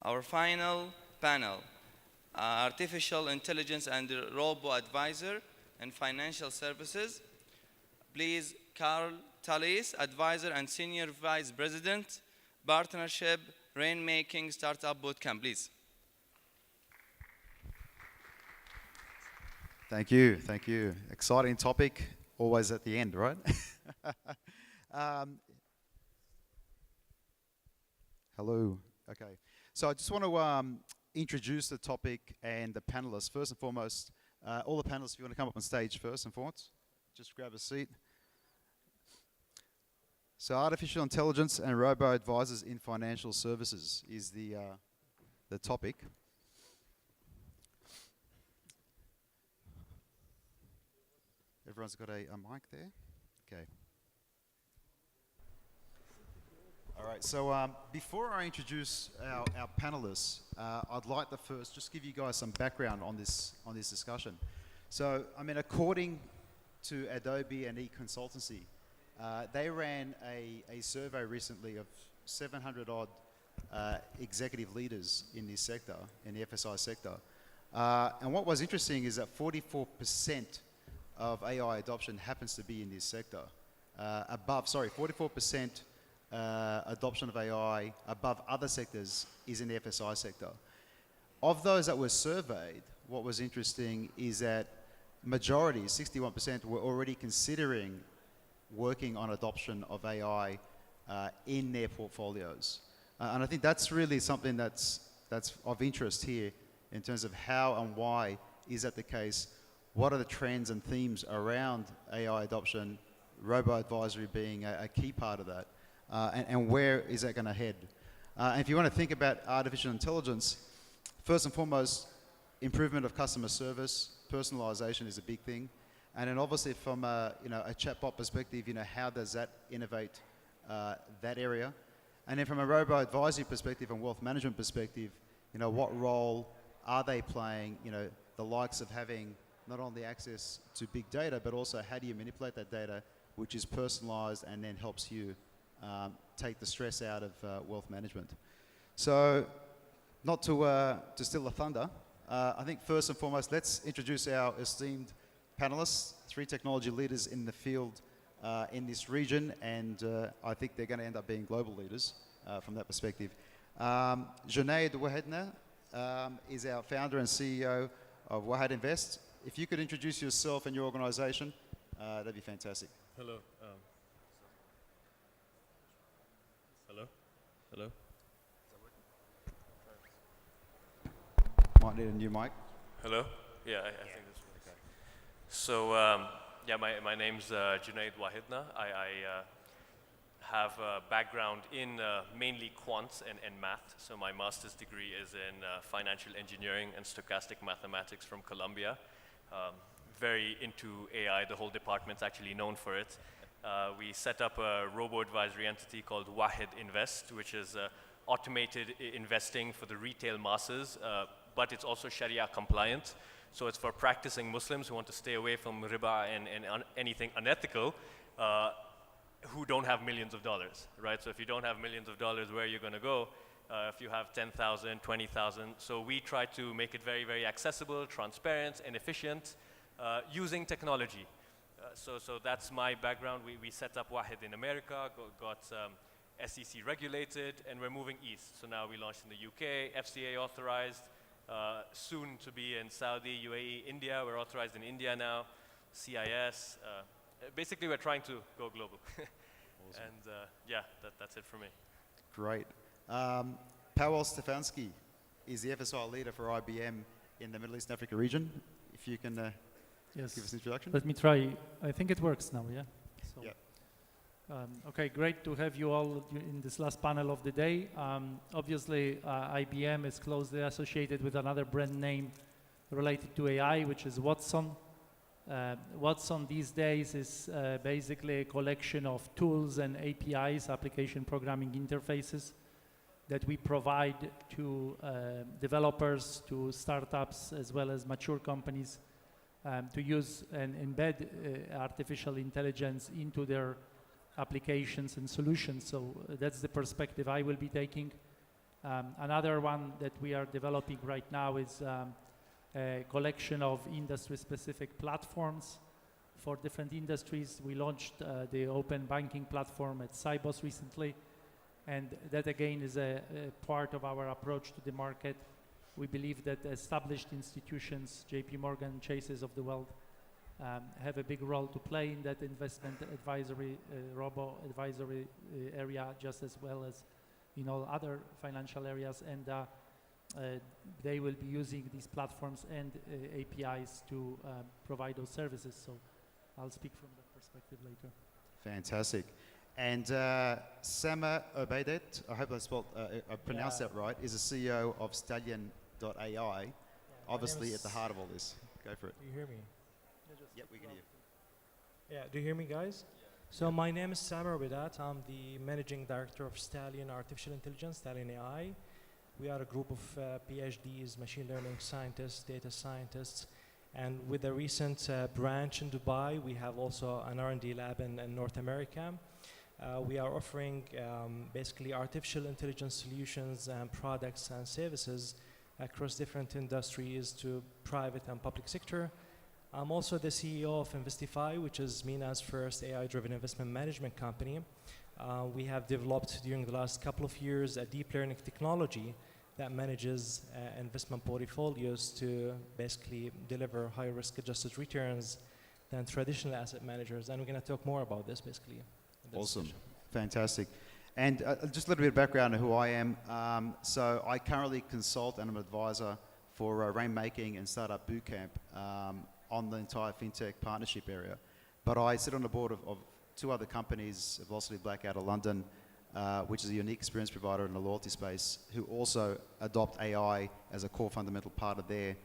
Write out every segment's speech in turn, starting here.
Our final panel, Artificial Intelligence and Robo-Advisor in Financial Services. Please, Carl Tallis, Advisor and Senior Vice President, Partnership, Rainmaking Startup Bootcamp, please. Thank you, thank you. Exciting topic, always at the end, right? Hello, okay. So I just want to introduce the topic and the panelists. First and foremost, all the panelists, if you want to come up on stage first and foremost, just grab a seat. So artificial intelligence and robo-advisors in financial services is the topic. Everyone's got a mic there? Okay. All right, so before I introduce our panelists, I'd like to first just give you guys some background on this discussion. So, I mean, according to Adobe and Econsultancy, they ran a survey recently of 700 odd executive leaders in this sector, in the FSI sector. And what was interesting is that 44% of AI adoption happens to be in this sector. 44% adoption of AI above other sectors is in the FSI sector. Of those that were surveyed, what was interesting is that majority, 61%, were already considering working on adoption of AI in their portfolios. And I think that's really something that's of interest here in terms of how and why is that the case. What are the trends and themes around AI adoption, robo-advisory being a key part of that, and where is that going to head? And if you want to think about artificial intelligence, first and foremost, improvement of customer service, personalization is a big thing. And then obviously from a chatbot perspective, how does that innovate that area? And then from a robo-advisory perspective and wealth management perspective, what role are they playing, the likes of having not only access to big data, but also how do you manipulate that data, which is personalized and then helps you take the stress out of wealth management. So not to steal the thunder, I think first and foremost, let's introduce our esteemed panelists, 3 technology leaders in the field in this region, and I think they're going to end up being global leaders from that perspective. Junaid Wahedna is our founder and CEO of Wahid Invest. If you could introduce yourself and your organization, that'd be fantastic. Hello. Hello. Might need a new mic. Hello. Yeah, I think this works. Okay. So, yeah, my name's Junaid Wahidna. I have a background in mainly quants and math. So my master's degree is in financial engineering and stochastic mathematics from Columbia. Very into AI. The whole department's actually known for it. We set up a robo-advisory entity called Wahid Invest, which is automated investing for the retail masses, but it's also Sharia compliant. So it's for practicing Muslims who want to stay away from riba and anything unethical, who don't have millions of dollars, right? So if you don't have millions of dollars, where are you going to go? If you have 10,000, 20,000. So we try to make it very, very accessible, transparent, and efficient using technology. So that's my background. We set up Wahid in America, got SEC regulated, and we're moving east. So now we launched in the UK, FCA authorized, soon to be in Saudi, UAE, India. We're authorized in India now, CIS. Basically, we're trying to go global. Awesome. And yeah, that's it for me. Great. Powell Stefanski is the FSI leader for IBM in the Middle East and Africa region. If you can yes. give us an introduction. Let me try. I think it works now, yeah? So, yeah. Okay, great to have you all in this last panel of the day. Obviously, IBM is closely associated with another brand name related to AI, which is Watson. Watson these days is basically a collection of tools and APIs, application programming interfaces, that we provide to developers, to startups, as well as mature companies to use and embed artificial intelligence into their applications and solutions. So that's the perspective I will be taking. Another one that we are developing right now is a collection of industry-specific platforms for different industries. We launched the open banking platform at Cybos recently, and that again is a part of our approach to the market. We believe that established institutions, JP Morgan, Chases of the world, have a big role to play in that investment advisory, robo-advisory area, just as well as in all other financial areas, and they will be using these platforms and APIs to provide those services. So I'll speak from that perspective later. Fantastic. And Sama Obeidet, I hope I pronounced that right, is the CEO of Stallion.ai, obviously at the heart of all this. Go for it. Do you hear me? Yep, we can hear you. Yeah, do you hear me, guys? So my name is Samar Bidat. I'm the managing director of Stallion Artificial Intelligence, Stallion AI. We are a group of PhDs, machine learning scientists, data scientists, and with a recent branch in Dubai, we have also an R&D lab in North America. We are offering basically artificial intelligence solutions and products and services across different industries to private and public sector. I'm also the CEO of Investify, which is MENA's first AI-driven investment management company. We have developed during the last couple of years a deep learning technology that manages investment portfolios to basically deliver higher risk-adjusted returns than traditional asset managers. And we're going to talk more about this basically. Awesome. Fantastic. And just a little bit of background on who I am. So I currently consult and I'm an advisor for Rainmaking and Startup Bootcamp on the entire fintech partnership area. But I sit on the board of two other companies, Velocity Black out of London, which is a unique experience provider in the loyalty space, who also adopt AI as a core fundamental part of their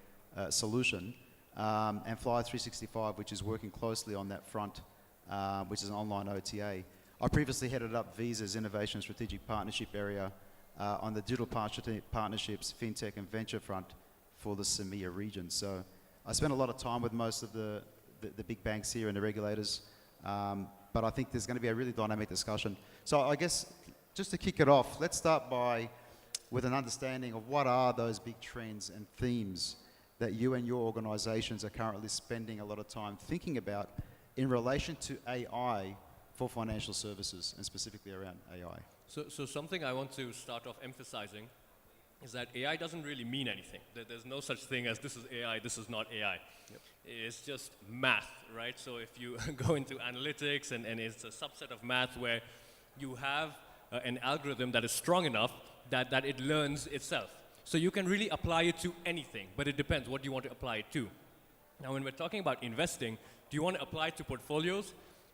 solution. And Fly 365, which is working closely on that front, which is an online OTA. I previously headed up Visa's Innovation Strategic Partnership area on the digital partnerships, fintech and venture front for the CEMEA region. So I spent a lot of time with most of the big banks here and the regulators, but I think there's going to be a really dynamic discussion. So I guess just to kick it off, let's start with an understanding of what are those big trends and themes that you and your organizations are currently spending a lot of time thinking about in relation to AI for financial services and specifically around AI. So something I want to start off emphasizing is that AI doesn't really mean anything. There's no such thing as this is AI, this is not AI. Yep. It's just math, right? So if you go into analytics and it's a subset of math where you have an algorithm that is strong enough that it learns itself. So you can really apply it to anything, but it depends what you want to apply it to. Now when we're talking about investing, do you want to apply it to portfolios?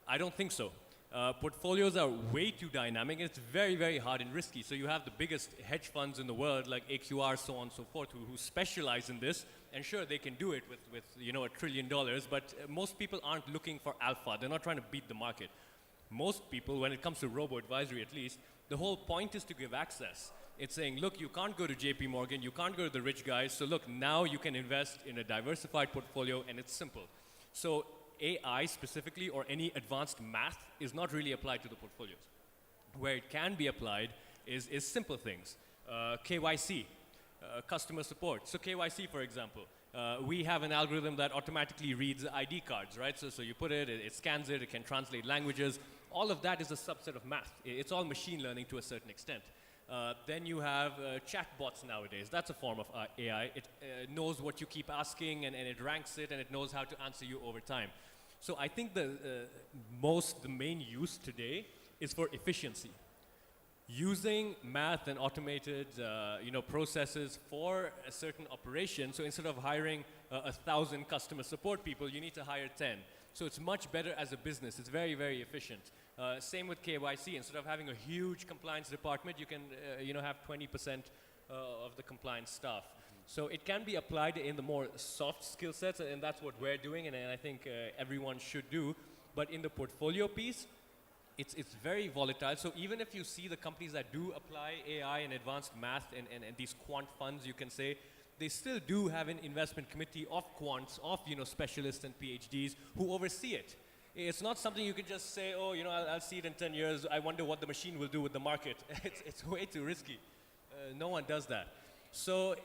I don't think so. Portfolios are way too dynamic, and it's very, very hard and risky. So you have the biggest hedge funds in the world, like AQR, so on and so forth, who specialize in this. And sure, they can do it with $1 trillion, but most people aren't looking for alpha. They're not trying to beat the market. Most people, when it comes to robo-advisory at least, the whole point is to give access. It's saying, look, you can't go to JP Morgan, you can't go to the rich guys, so look, now you can invest in a diversified portfolio, and it's simple. So AI specifically, or any advanced math, is not really applied to the portfolios. Where it can be applied is simple things. KYC, customer support. So KYC, for example, we have an algorithm that automatically reads ID cards, right? So you put it scans it can translate languages. All of that is a subset of math. It's all machine learning to a certain extent. Then you have chatbots nowadays. That's a form of AI. It knows what you keep asking and it ranks it and it knows how to answer you over time. So I think the main use today is for efficiency. Using math and automated processes for a certain operation. So instead of hiring 1,000 customer support people, you need to hire 10. So it's much better as a business. It's very, very efficient. Same with KYC. Instead of having a huge compliance department, you can have 20% of the compliance staff. So it can be applied in the more soft skill sets, and that's what we're doing, and I think everyone should do. But in the portfolio piece, it's very volatile. So even if you see the companies that do apply AI and advanced math and these quant funds, you can say, they still do have an investment committee of quants, of specialists and PhDs who oversee it. It's not something you can just say, oh, I'll see it in 10 years. I wonder what the machine will do with the market. It's way too risky. No one does that. So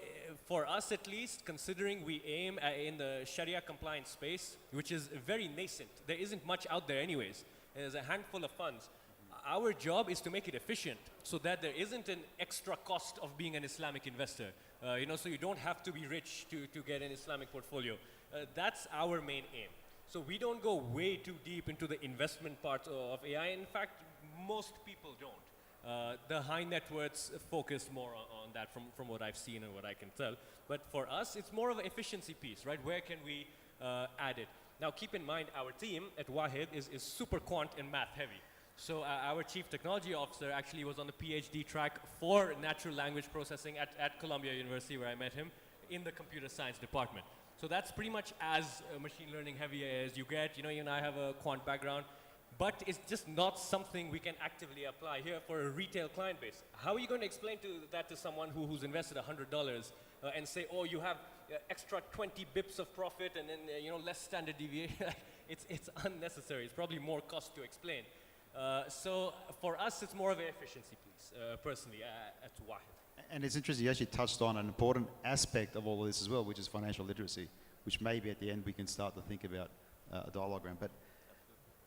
for us at least, considering we aim in the Sharia compliant space, which is very nascent, there isn't much out there anyways. There's a handful of funds. Our job is to make it efficient so that there isn't an extra cost of being an Islamic investor. So you don't have to be rich to get an Islamic portfolio. That's our main aim. So we don't go way too deep into the investment part of AI. In fact, most people don't. The high net worths focus more on that from what I've seen and what I can tell. But for us, it's more of an efficiency piece, right? Where can we add it? Now, keep in mind, our team at Wahid is super quant and math heavy. So our chief technology officer actually was on the PhD track for natural language processing at Columbia University, where I met him, in the computer science department. So that's pretty much as machine learning heavy as you get. You and I have a quant background, but it's just not something we can actively apply here for a retail client base. How are you going to explain that to someone who's invested $100 and say, oh, you have extra 20 bips of profit and then less standard deviation? It's unnecessary. It's probably more cost to explain. So for us, it's more of an efficiency piece, personally, at Wahid. And it's interesting, you actually touched on an important aspect of all of this as well, which is financial literacy, which maybe at the end we can start to think about a dialogue around. But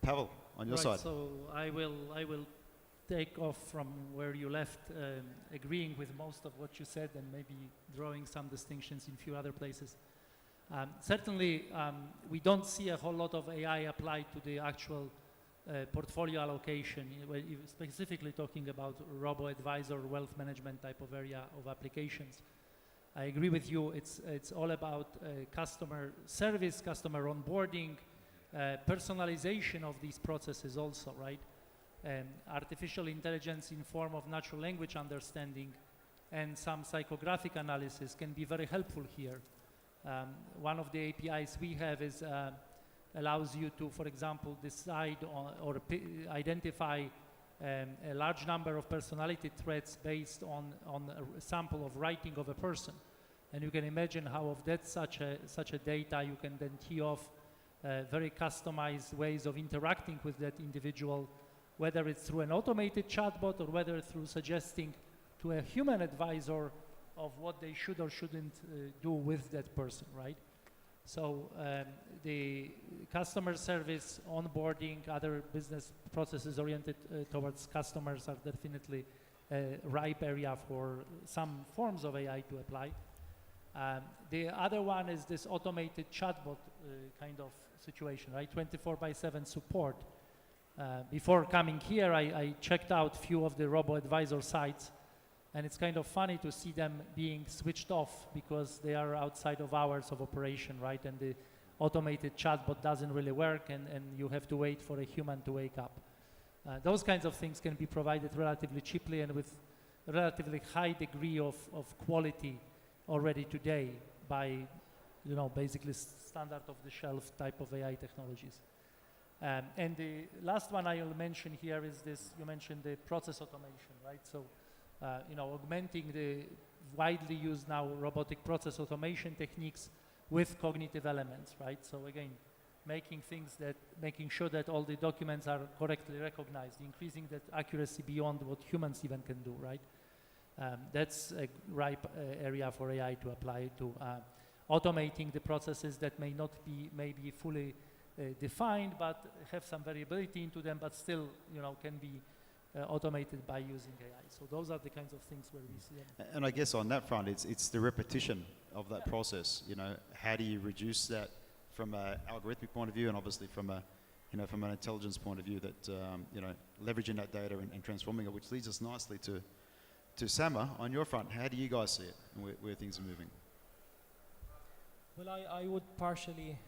Pavel, on your side. So I will take off from where you left, agreeing with most of what you said and maybe drawing some distinctions in a few other places. Certainly, we don't see a whole lot of AI applied to the actual portfolio allocation, specifically talking about robo-advisor, wealth management type of area of applications. I agree with you, it's all about customer service, customer onboarding, personalization of these processes also, right? Artificial intelligence in form of natural language understanding and some psychographic analysis can be very helpful here. One of the APIs we have is allows you to, for example, decide on, or identify a large number of personality traits based on a sample of writing of a person. And you can imagine how of that such a data you can then tee off very customized ways of interacting with that individual, whether it's through an automated chatbot or whether through suggesting to a human advisor of what they should or shouldn't do with that person, right? So the customer service, onboarding, other business processes oriented towards customers are definitely a ripe area for some forms of AI to apply. The other one is this automated chatbot kind of situation, right? 24/7 support. Before coming here, I checked out a few of the robo-advisor sites, and it's kind of funny to see them being switched off because they are outside of hours of operation, right? And the automated chatbot doesn't really work, and you have to wait for a human to wake up. Those kinds of things can be provided relatively cheaply and with a relatively high degree of quality already today by, basically standard of-the-shelf type of AI technologies. And the last one I'll mention here is this, you mentioned the process automation, right? So, augmenting the widely used now robotic process automation techniques with cognitive elements, right? So again, making sure that all the documents are correctly recognized, increasing that accuracy beyond what humans even can do, right? That's a ripe area for AI to apply to automating the processes that may not be maybe fully defined, but have some variability into them, but still, can be automated by using AI. So those are the kinds of things where we see them. And I guess on that front, it's the repetition of that process. How do you reduce that from an algorithmic point of view, and obviously from an intelligence point of view, that leveraging that data and transforming it, which leads us nicely to Sama on your front. How do you guys see it and where things are moving? Well, I would partially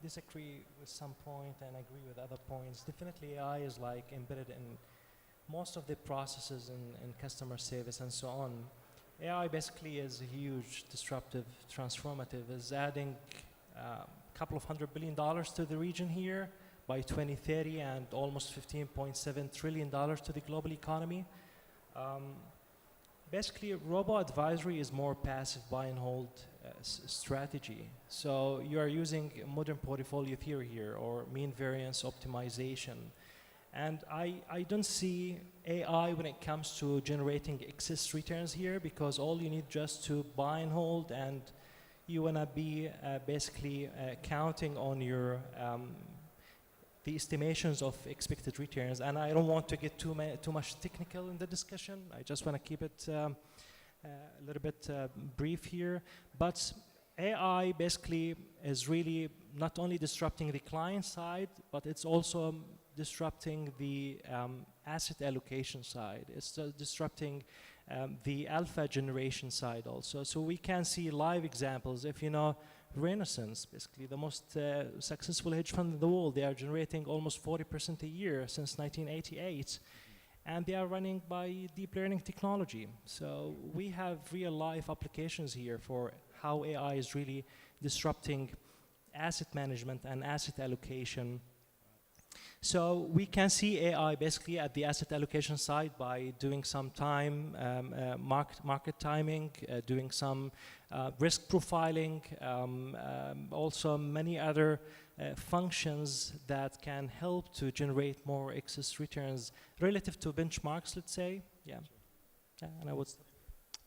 disagree with some point and agree with other points. Definitely AI is embedded in most of the processes in customer service and so on. AI basically is huge, disruptive, transformative, is adding a couple of $100 billion to the region here by 2030 and almost $15.7 trillion to the global economy. Basically, robo-advisory is more passive buy and hold strategy. So you are using modern portfolio theory here, or mean variance optimization. And I don't see AI when it comes to generating excess returns here, because all you need just to buy and hold, and you want to be basically counting on your the estimations of expected returns. And I don't want to get too much technical in the discussion. I just want to keep it a little bit brief here. But AI basically is really not only disrupting the client side, but it's also disrupting the asset allocation side. It's disrupting the alpha generation side also. So we can see live examples. If you know Renaissance, basically the most successful hedge fund in the world, they are generating almost 40% a year since 1988. And they are running by deep learning technology. So we have real life applications here for how AI is really disrupting asset management and asset allocation. So we can see AI basically at the asset allocation side by doing some time, market timing, doing some risk profiling, also many other functions that can help to generate more excess returns relative to benchmarks, let's say. Yeah, and I would.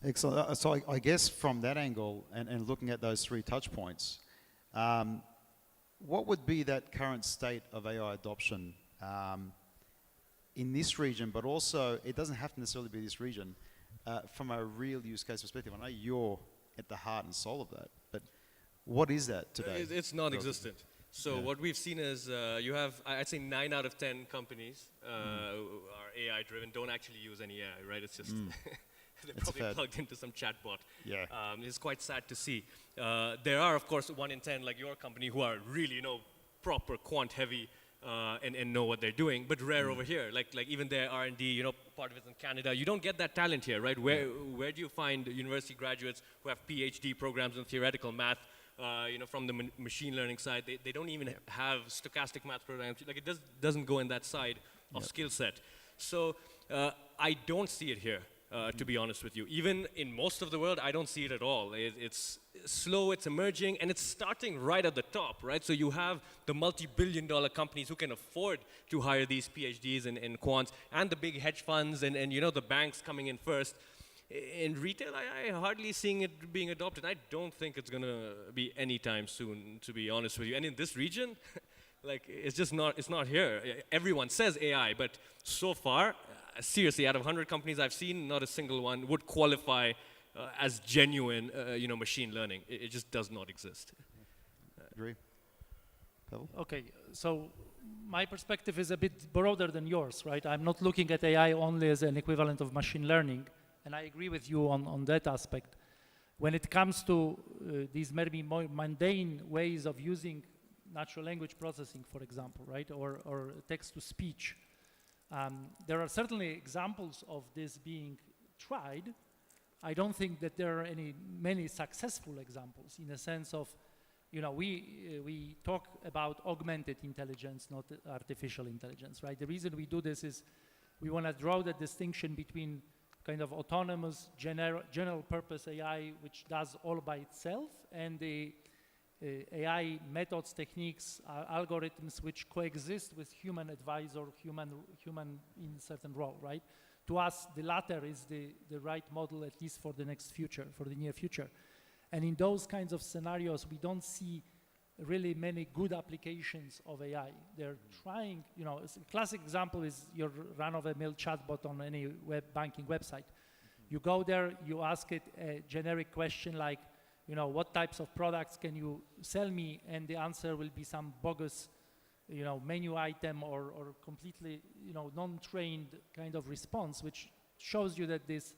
Excellent. So I guess from that angle and looking at those 3 touch points, what would be that current state of AI adoption in this region, but also it doesn't have to necessarily be this region, from a real use case perspective? I know you're at the heart and soul of that, but what is that today? It's non-existent. So what we've seen is you have, I'd say 9 out of 10 companies who are AI driven don't actually use any AI, right? It's just they're probably plugged into some chatbot. Yeah. It's quite sad to see. There are, of course, 1 in 10, like your company, who are really, proper quant heavy and know what they're doing, but rare over here. Like even their R&D, part of it's in Canada. You don't get that talent here, right? Where do you find university graduates who have PhD programs in theoretical math? From the machine learning side, they don't even have stochastic math programs. Like it doesn't go in that side of skill set. So I don't see it here. To be honest with you. Even in most of the world, I don't see it at all. It's slow, it's emerging, and it's starting right at the top, right? So you have the multi-billion-dollar companies who can afford to hire these PhDs and quants, and the big hedge funds and the banks coming in first. In retail, I hardly seeing it being adopted. I don't think it's going to be anytime soon, to be honest with you. And in this region, it's not here. Everyone says AI, but so far, seriously, out of 100 companies I've seen, not a single one would qualify as genuine, machine learning. It just does not exist. Agree. Pavel? Okay, so my perspective is a bit broader than yours, right? I'm not looking at AI only as an equivalent of machine learning, and I agree with you on that aspect. When it comes to these maybe more mundane ways of using natural language processing, for example, right, or text-to-speech, there are certainly examples of this being tried. I don't think that there are many successful examples in the sense of, we talk about augmented intelligence, not artificial intelligence, right? The reason we do this is we want to draw the distinction between kind of autonomous general purpose AI, which does all by itself, and the AI methods, techniques, algorithms which coexist with human advisor, human in certain role, right? To us, the latter is the right model, at least for the near future. And in those kinds of scenarios, we don't see really many good applications of AI. They're trying, a classic example is your run-of-the-mill chatbot on any web banking website. You go there, you ask it a generic question like, what types of products can you sell me? And the answer will be some bogus, menu item or completely, non-trained kind of response, which shows you that this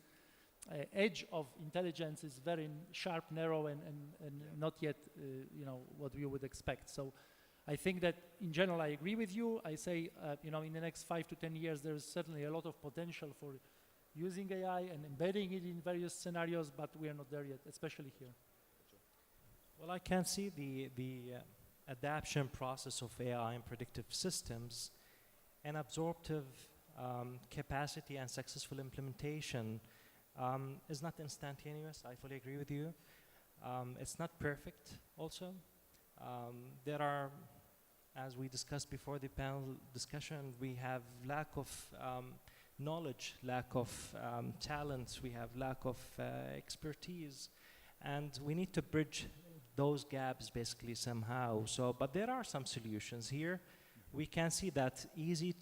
edge of intelligence is very sharp, narrow, and not yet, what we would expect. So I think that in general, I agree with you. I say, in the next 5 to 10 years, there's certainly a lot of potential for using AI and embedding it in various scenarios, but we are not there yet, especially here. Well, I can see the adaption process of AI and predictive systems and absorptive capacity and successful implementation is not instantaneous. I fully agree with you. It's not perfect also. There are as we discussed before the panel discussion, we have lack of knowledge, lack of talent, we have lack of expertise, and we need to bridge those gaps basically somehow. So, but there are some solutions here. We can see that easy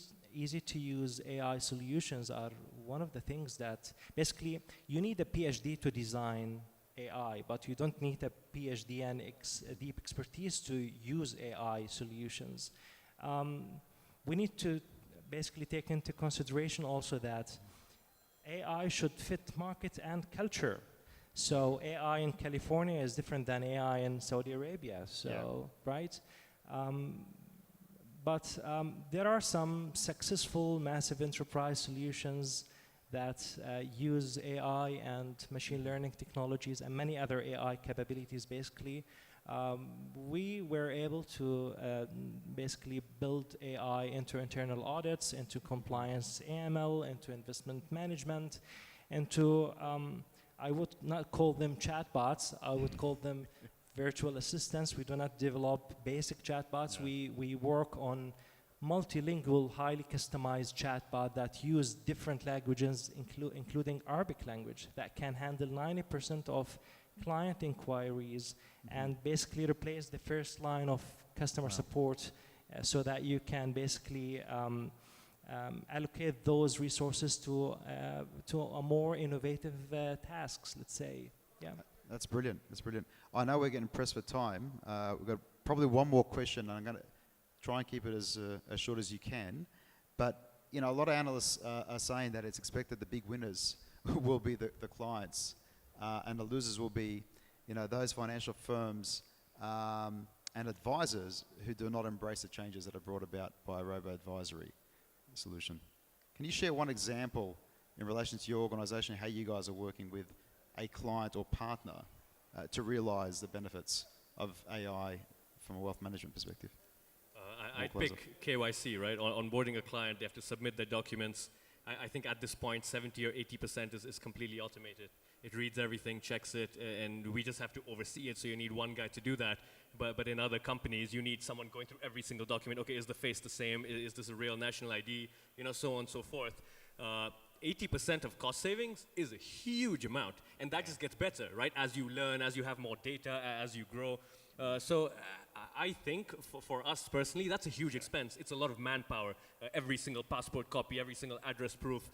to use AI solutions are one of the things that basically you need a PhD to design AI, but you don't need a PhD and deep expertise to use AI solutions. We need to basically take into consideration also that AI should fit market and culture. So AI in California is different than AI in Saudi Arabia, so, right? But there are some successful massive enterprise solutions that use AI and machine learning technologies and many other AI capabilities basically. We were able to basically build AI into internal audits, into compliance AML, into investment management, into, I would not call them chatbots, I would call them virtual assistants. We do not develop basic chatbots. No. We work on multilingual, highly customized chatbot that use different languages, including Arabic language, that can handle 90% of client inquiries and basically replace the first line of customer support so that you can basically allocate those resources to a more innovative tasks, let's say. Yeah. That's brilliant. That's brilliant. I know we're getting pressed for time. We've got probably one more question, and I'm going to try and keep it as short as you can. But you know, a lot of analysts are saying that it's expected the big winners will be the clients, and the losers will be, you know, those financial firms and advisors who do not embrace the changes that are brought about by a robo-advisory solution. Can you share one example in relation to your organization, how you guys are working with a client or partner to realize the benefits of AI from a wealth management perspective? I'd pick KYC, right? Onboarding a client, they have to submit their documents. I think at this point, 70 or 80% is completely automated. It reads everything, checks it, and we just have to oversee it, so you need one guy to do that. But in other companies, you need someone going through every single document. Okay, is the face the same? Is this a real national ID? You know, so on and so forth. 80% of cost savings is a huge amount, and that just gets better, right? As you learn, as you have more data, as you grow. I think for us personally, that's a huge expense. It's a lot of manpower, every single passport copy, every single address proof.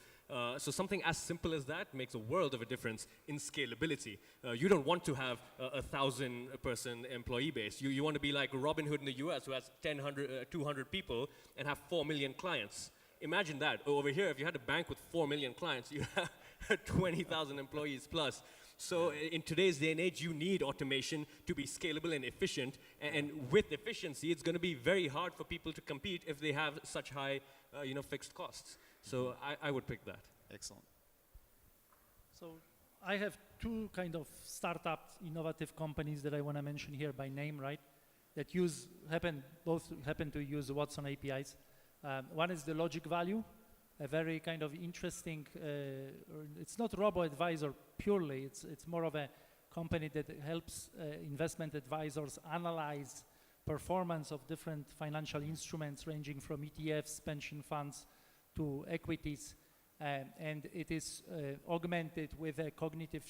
So something as simple as that makes a world of a difference in scalability. You don't want to have a 1,000-person employee base. You want to be like Robinhood in the US, who has 200 people and have 4 million clients. Imagine that. Over here, if you had a bank with 4 million clients, you have 20,000 employees plus. So in today's day and age, you need automation to be scalable and efficient. And with efficiency, it's going to be very hard for people to compete if they have such high, fixed costs. So I would pick that. Excellent. So I have two kind of startup innovative companies that I want to mention here by name, right? That both happen to use Watson APIs. One is the Logic Value, a very kind of interesting, it's not robo-advisor purely, it's more of a company that helps investment advisors analyze performance of different financial instruments ranging from ETFs, pension funds to equities, and it is augmented with a cognitive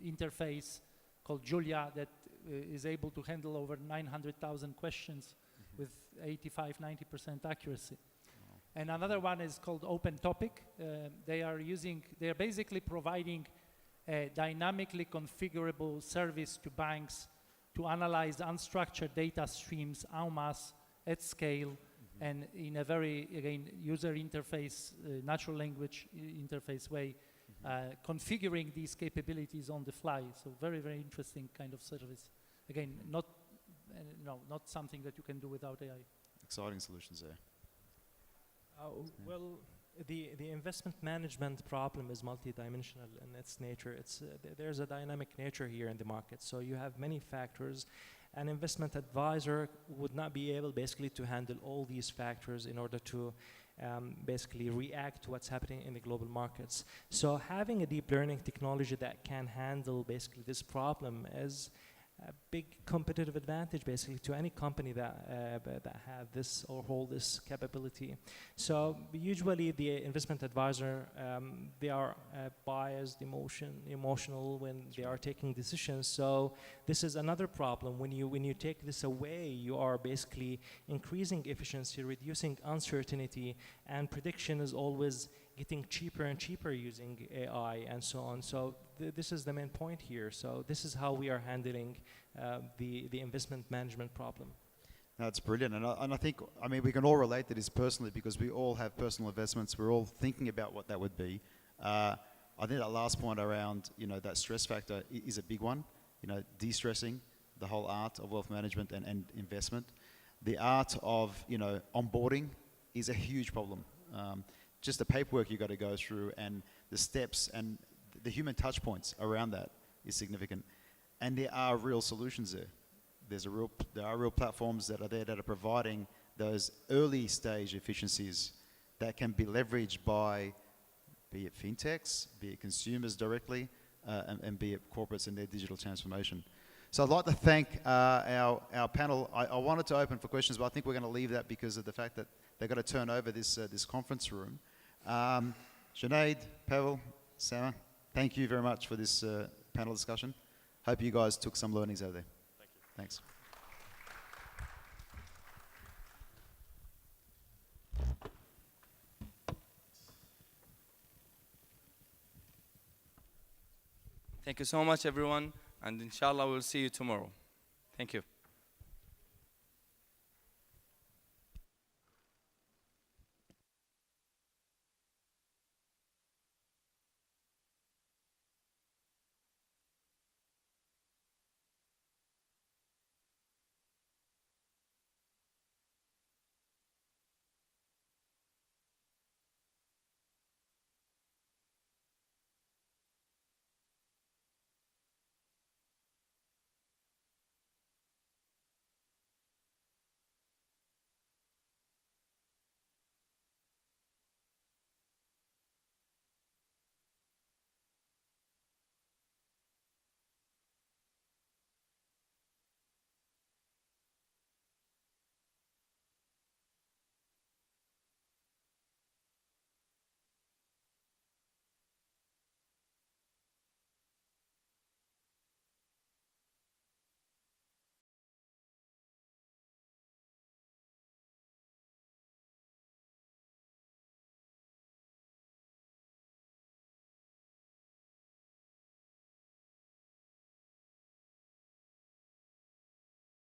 interface called Julia that is able to handle over 900,000 questions with 85–90% accuracy. And another one is called Open Topic. They are basically providing a dynamically configurable service to banks to analyze unstructured data streams en masse at scale and in a very, again, user interface, natural language interface way, configuring these capabilities on the fly. So very, very interesting kind of service. Again, not something that you can do without AI. Exciting solutions there. Well, the investment management problem is multidimensional in its nature. There's a dynamic nature here in the market. So you have many factors. An investment advisor would not be able basically to handle all these factors in order to basically react to what's happening in the global markets. So having a deep learning technology that can handle basically this problem is a big competitive advantage basically to any company that have this or hold this capability. So usually the investment advisor, they are biased, emotional when they are taking decisions. So this is another problem. When you take this away, you are basically increasing efficiency, reducing uncertainty, and prediction is always getting cheaper and cheaper using AI and so on. So this is the main point here. So this is how we are handling the investment management problem. That's brilliant, and I think, I mean, we can all relate to this personally because we all have personal investments. We're all thinking about what that would be. I think that last point around, you know, that stress factor is a big one. You know, de-stressing, the whole art of wealth management and investment. The art of, you know, onboarding is a huge problem. Just the paperwork you got to go through and the steps and the human touch points around that is significant. And there are real solutions there. There are real platforms that are there that are providing those early stage efficiencies that can be leveraged by, be it fintechs, be it consumers directly, and be it corporates in their digital transformation. So I'd like to thank our panel. I wanted to open for questions, but I think we're going to leave that because of the fact that they've got to turn over this conference room. Junaid, Pavel, Sama, thank you very much for this panel discussion. Hope you guys took some learnings out of there. Thank you. Thanks. Thank you so much, everyone, and inshallah we'll see you tomorrow. Thank you.